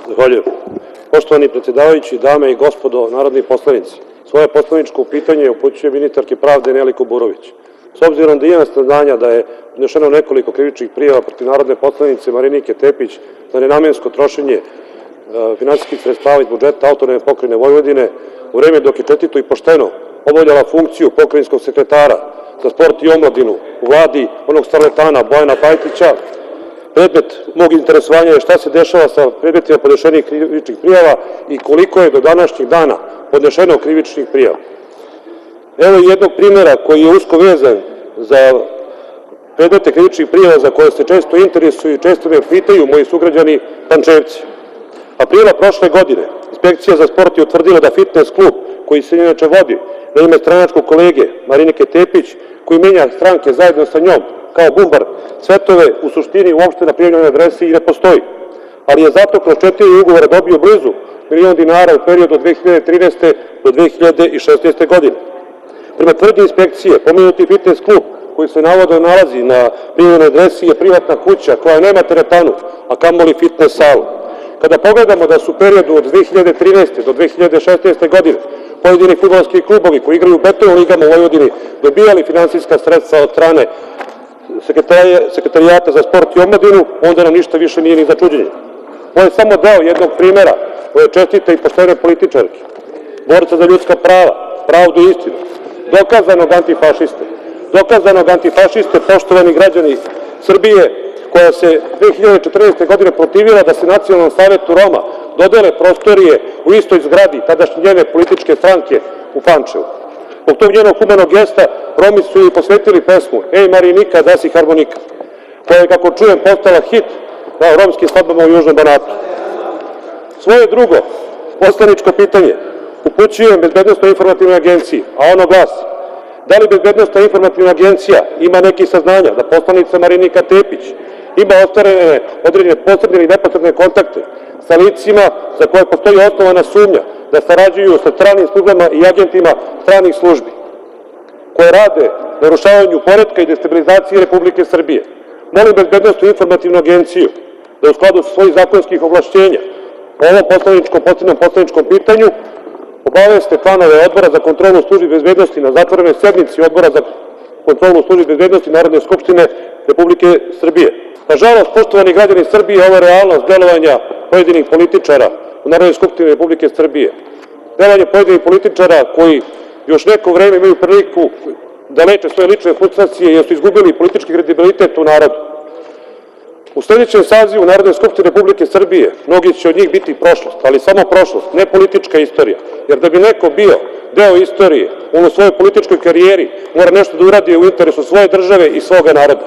Zahvaljujem. Poštovani predsjedavajući, dame i gospodo narodni poslanici, svoje poslaničko pitanje upućujem ministarki pravde Neli Kuburović. S obzirom da imam saznanja da je podnešeno nekoliko krivičnih prijava protiv narodne poslanice Marinike Tepić za nenamensko trošenje finansijskih sredstava iz budžeta Autonomne pokrajine Vojvodine, u vreme dok je čestito i pošteno obavljala funkciju pokrajinskog sekretara za sport i omladinu u vladi onog starletana Bojana Pajtića, predmet mog interesovanja je šta se dešava sa predmetima podnešenih krivičnih prijava i koliko je do današnjeg dana podnešeno krivičnih prijava. Evo jednog primjera koji je usko vezan za predmete krivičnih prijava za koje se često interesuju i često me pitaju moji sugrađani Pančevci. Aprila prošle godine Inspekcija za sport je utvrdila da fitness klub koji se inače vodi na ime stranačkog kolege Marinike Tepić, koji menja stranke zajedno sa njom kao bumbar cvetove, u suštini uopšte na prijavljenoj adresi i ne postoji, ali je zato kroz 4 ugovora dobio blizu $1.000.000 u periodu od 2013. do 2016. godine. Prema tvrdnji inspekcije, pomenuti fitness klub koji se navodno nalazi na prijavljenoj adresi je privatna kuća koja nema teretanu, a kamoli fitness salu. Kada pogledamo da su u periodu od 2013. do 2016. godine pojedini fudbalski klubovi koji igraju u beton ligama u Vojvodini dobijali finansijska sredstva od strane Sekretarijata za sport i omladinu, onda nam ništa više nije ni za čuđenje. Ovo je samo deo jednog primjera ove čestite i poštene političarke, borca za ljudska prava, pravdu i istinu, dokazanog antifašiste, poštovani građani Srbije, koja se 2014. godine protivila da se Nacionalnom savetu Roma dodele prostorije u istoj zgradi tadašnje njene političke stranke u Pančevu. Zbog tog njenog humanog gesta Romi su joj posvetili pesmu "Ej Marinika, da si harmonika", koja je, kako čujem, postala hit na romskim svadbama u Južnom Banatu. Svoje drugo poslaničko pitanje upućujem Bezbednosnoj informativnoj agenciji, a ono glasi: da li Bezbednosna informativna agencija ima neki saznanja da poslanica Marinika Tepić ima ostvarene određene posredne i neposredne kontakte sa licima za koje postoji osnovana sumnja da sarađuju sa stranim službama i agentima stranih službi, koje rade na narušavanju poretka i destabilizaciji Republike Srbije? Molim Bezbednosnu informativnu agenciju da u skladu sa svojih zakonskih ovlašćenja po ovom poslaničkom pitanju obaveste članove Odbora za kontrolu službi bezbednosti na zatvorenoj sednici Odbora za kontrolu službi bezbednosti Narodne skupštine Republike Srbije. Nažalost, poštovani građani Srbije, ovo je realnost delovanja pojedinih političara u Narodnoj skupštini Republike Srbije. Delovanje pojedinih političara koji još neko vreme imaju priliku da leče svoje lične frustracije jer su izgubili politički kredibilitet u narodu. U sljedećem sazivu Narodne skupštine Republike Srbije mnogi će od njih biti prošlost, ali samo prošlost, ne politička istorija. Jer da bi neko bio deo istorije, on u svojoj političkoj karijeri mora nešto da uradi u interesu svoje države i svoga naroda.